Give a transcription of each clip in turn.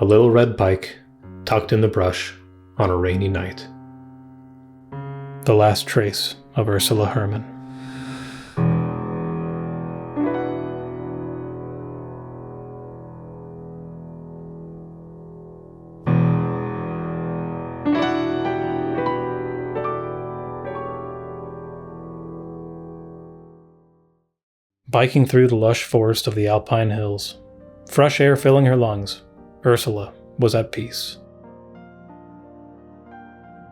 A little red bike tucked in the brush on a rainy night. The last trace of Ursula Herrmann. Biking through the lush forest of the Alpine hills, fresh air filling her lungs, Ursula was at peace.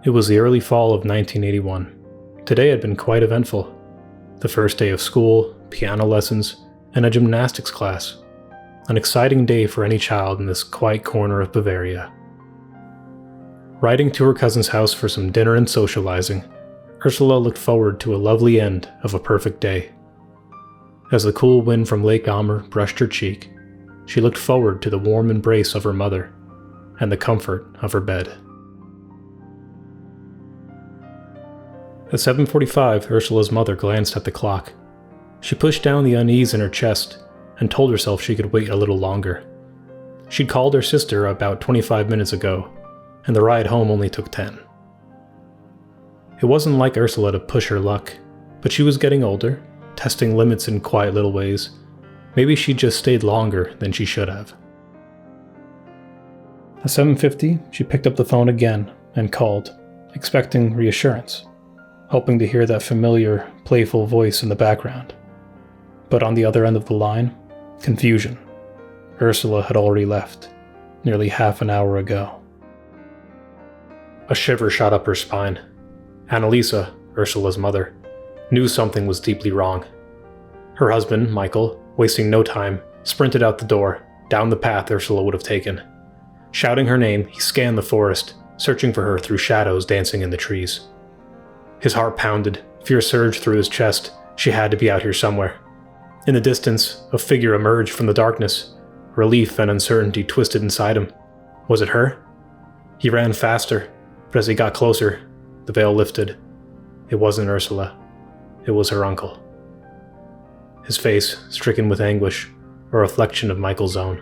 It was the early fall of 1981. Today had been quite eventful. The first day of school, piano lessons, and a gymnastics class. An exciting day for any child in this quiet corner of Bavaria. Riding to her cousin's house for some dinner and socializing, Ursula looked forward to a lovely end of a perfect day. As the cool wind from Lake Amur brushed her cheek, she looked forward to the warm embrace of her mother and the comfort of her bed. At 7:45, Ursula's mother glanced at the clock. She pushed down the unease in her chest and told herself she could wait a little longer. She'd called her sister about 25 minutes ago, and the ride home only took 10. It wasn't like Ursula to push her luck, but she was getting older, testing limits in quiet little ways. Maybe she just stayed longer than she should have. At 7:50, she picked up the phone again and called, expecting reassurance, hoping to hear that familiar, playful voice in the background. But on the other end of the line, confusion. Ursula had already left, nearly half an hour ago. A shiver shot up her spine. Annalisa, Ursula's mother, knew something was deeply wrong. Her husband, Michael, wasting no time, sprinted out the door, down the path Ursula would have taken. Shouting her name, he scanned the forest, searching for her through shadows dancing in the trees. His heart pounded, fear surged through his chest. She had to be out here somewhere. In the distance, a figure emerged from the darkness. Relief and uncertainty twisted inside him. Was it her? He ran faster, but as he got closer, the veil lifted. It wasn't Ursula. It was her uncle. His face, stricken with anguish, a reflection of Michael's own.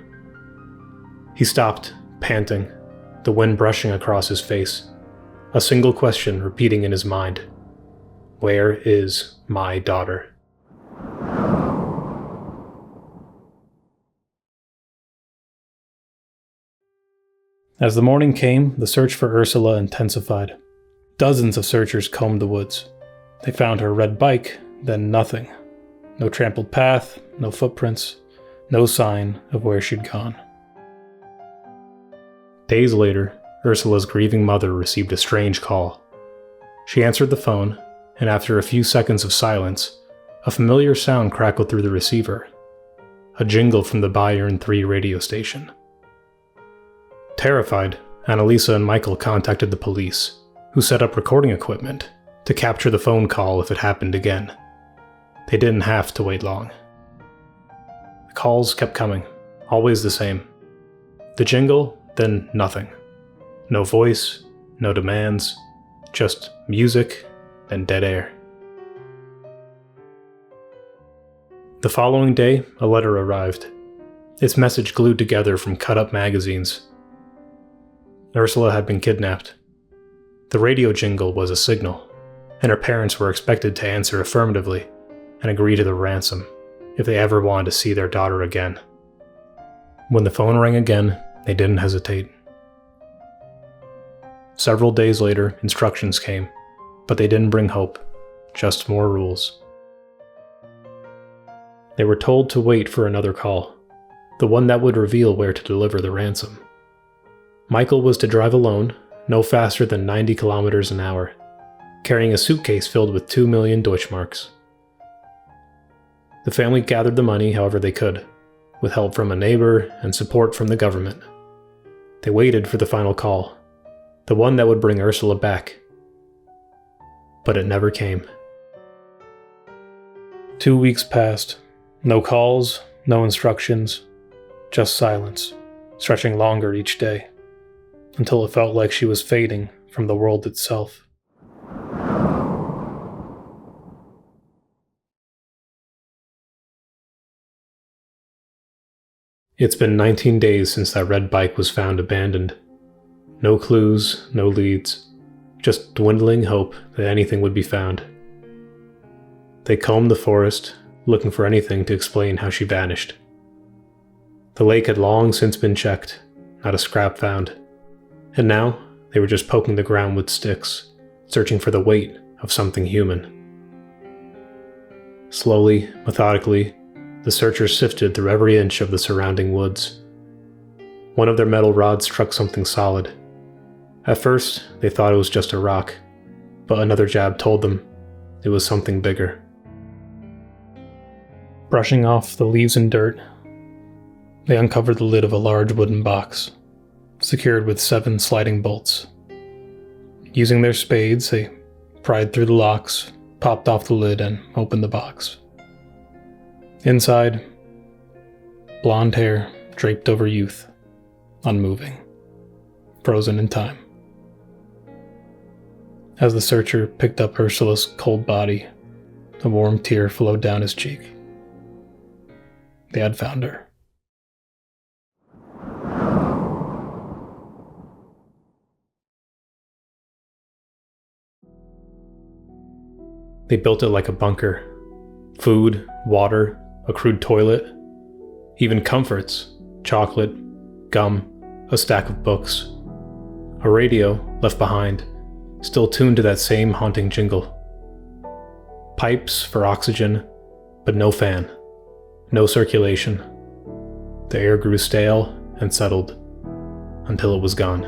He stopped, panting, the wind brushing across his face. A single question repeating in his mind. Where is my daughter? As the morning came, the search for Ursula intensified. Dozens of searchers combed the woods. They found her red bike, then nothing. No trampled path, no footprints, no sign of where she'd gone. Days later, Ursula's grieving mother received a strange call. She answered the phone, and after a few seconds of silence, a familiar sound crackled through the receiver. A jingle from the Bayern 3 radio station. Terrified, Annalisa and Michael contacted the police, who set up recording equipment to capture the phone call if it happened again. They didn't have to wait long. The calls kept coming, always the same. The jingle, then nothing. No voice, no demands, just music and dead air. The following day, a letter arrived, its message glued together from cut-up magazines. Ursula had been kidnapped. The radio jingle was a signal, and her parents were expected to answer affirmatively and agree to the ransom if they ever wanted to see their daughter again. When the phone rang again, they didn't hesitate. Several days later, instructions came, but they didn't bring hope, just more rules. They were told to wait for another call, the one that would reveal where to deliver the ransom. Michael was to drive alone, no faster than 90 kilometers an hour, carrying a suitcase filled with 2 million Deutschmarks. The family gathered the money however they could, with help from a neighbor and support from the government. They waited for the final call, the one that would bring Ursula back. But it never came. 2 weeks passed. No calls, no instructions, just silence, stretching longer each day, until it felt like she was fading from the world itself. It's been 19 days since that red bike was found abandoned. No clues, no leads, just dwindling hope that anything would be found. They combed the forest, looking for anything to explain how she vanished. The lake had long since been checked, not a scrap found, and now they were just poking the ground with sticks, searching for the weight of something human. Slowly, methodically, the searchers sifted through every inch of the surrounding woods. One of their metal rods struck something solid. At first, they thought it was just a rock, but another jab told them it was something bigger. Brushing off the leaves and dirt, they uncovered the lid of a large wooden box, secured with 7 sliding bolts. Using their spades, they pried through the locks, popped off the lid, and opened the box. Inside, blonde hair draped over youth, unmoving, frozen in time. As the searcher picked up Ursula's cold body, a warm tear flowed down his cheek. They had found her. They built it like a bunker. Food, water, a crude toilet, even comforts, chocolate, gum, a stack of books. A radio, left behind, still tuned to that same haunting jingle. Pipes for oxygen, but no fan, no circulation. The air grew stale and settled until it was gone.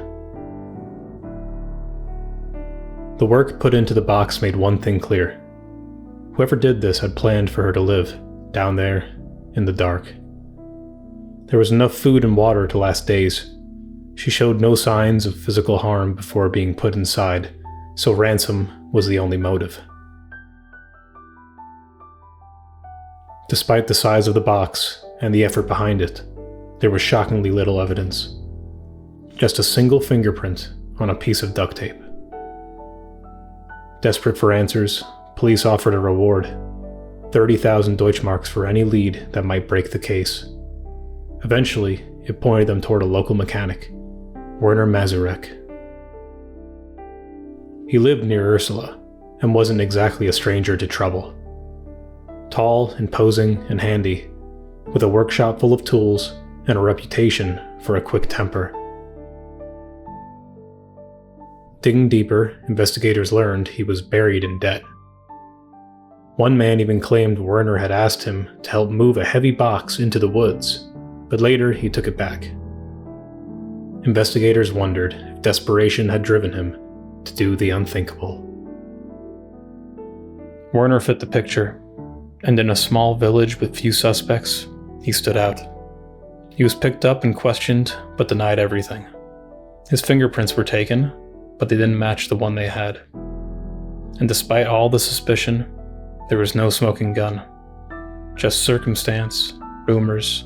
The work put into the box made one thing clear. Whoever did this had planned for her to live, down there, in the dark. There was enough food and water to last days. She showed no signs of physical harm before being put inside, so ransom was the only motive. Despite the size of the box and the effort behind it, there was shockingly little evidence. Just a single fingerprint on a piece of duct tape. Desperate for answers, police offered a reward, 30,000 Deutschmarks for any lead that might break the case. Eventually, it pointed them toward a local mechanic, Werner Mazurek. He lived near Ursula, and wasn't exactly a stranger to trouble. Tall, imposing, and handy, with a workshop full of tools and a reputation for a quick temper. Digging deeper, investigators learned he was buried in debt. One man even claimed Werner had asked him to help move a heavy box into the woods, but later he took it back. Investigators wondered if desperation had driven him to do the unthinkable. Werner fit the picture, and in a small village with few suspects, he stood out. He was picked up and questioned, but denied everything. His fingerprints were taken, but they didn't match the one they had. And despite all the suspicion, there was no smoking gun. Just circumstance, rumors,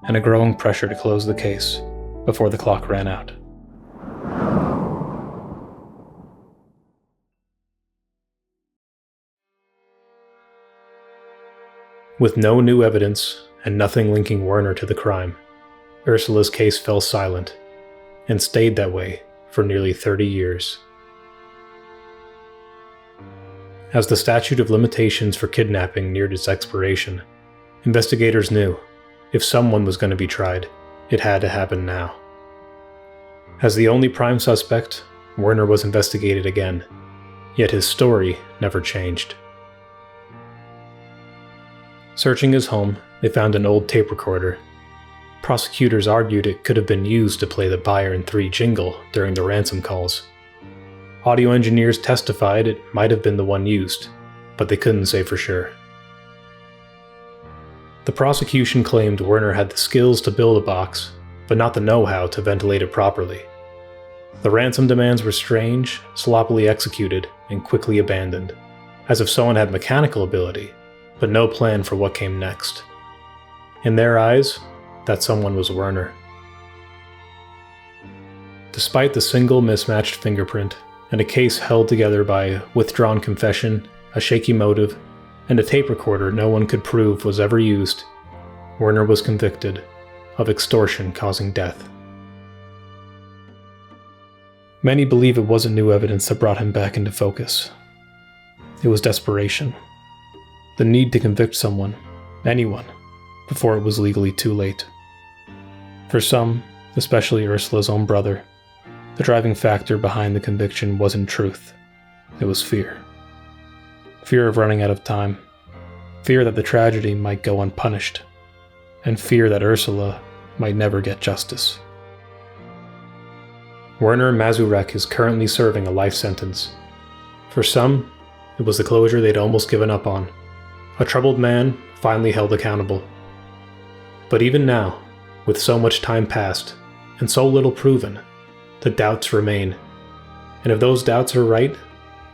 and a growing pressure to close the case before the clock ran out. With no new evidence and nothing linking Werner to the crime, Ursula's case fell silent, and stayed that way for nearly 30 years. As the statute of limitations for kidnapping neared its expiration, investigators knew if someone was going to be tried, it had to happen now. As the only prime suspect, Werner was investigated again, yet his story never changed. Searching his home, they found an old tape recorder. Prosecutors argued it could have been used to play the Bayern 3 jingle during the ransom calls. Audio engineers testified it might have been the one used, but they couldn't say for sure. The prosecution claimed Werner had the skills to build a box, but not the know-how to ventilate it properly. The ransom demands were strange, sloppily executed, and quickly abandoned, as if someone had mechanical ability, but no plan for what came next. In their eyes, that someone was Werner. Despite the single mismatched fingerprint, and a case held together by a withdrawn confession, a shaky motive, and a tape recorder no one could prove was ever used, Werner was convicted, of extortion causing death. Many believe it wasn't new evidence that brought him back into focus. It was desperation. The need to convict someone, anyone, before it was legally too late. For some, especially Ursula's own brother, the driving factor behind the conviction wasn't truth. It was fear. Fear of running out of time. Fear that the tragedy might go unpunished. And fear that Ursula might never get justice. Werner Mazurek is currently serving a life sentence. For some, it was the closure they'd almost given up on. A troubled man finally held accountable. But even now, with so much time passed, and so little proven, the doubts remain. And if those doubts are right,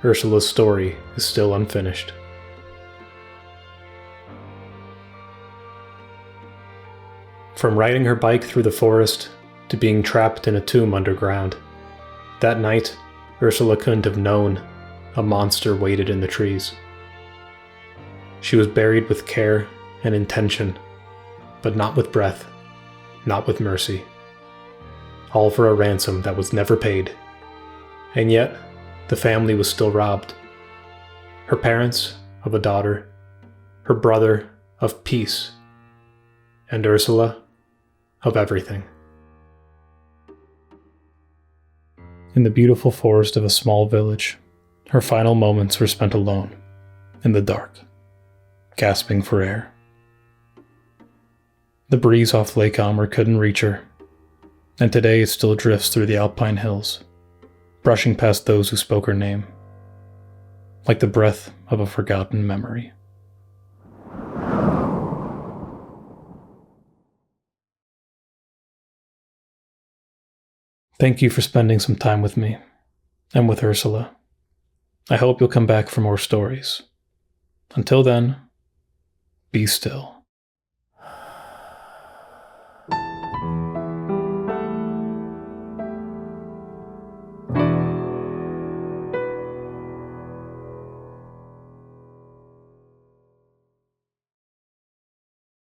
Ursula's story is still unfinished. From riding her bike through the forest to being trapped in a tomb underground, that night, Ursula couldn't have known a monster waited in the trees. She was buried with care and intention, but not with breath, not with mercy. All for a ransom that was never paid. And yet, the family was still robbed. Her parents of a daughter, her brother of peace, and Ursula of everything. In the beautiful forest of a small village, her final moments were spent alone, in the dark, gasping for air. The breeze off Lake Almer couldn't reach her, and today it still drifts through the alpine hills, brushing past those who spoke her name, like the breath of a forgotten memory. Thank you for spending some time with me, and with Ursula. I hope you'll come back for more stories. Until then, be still.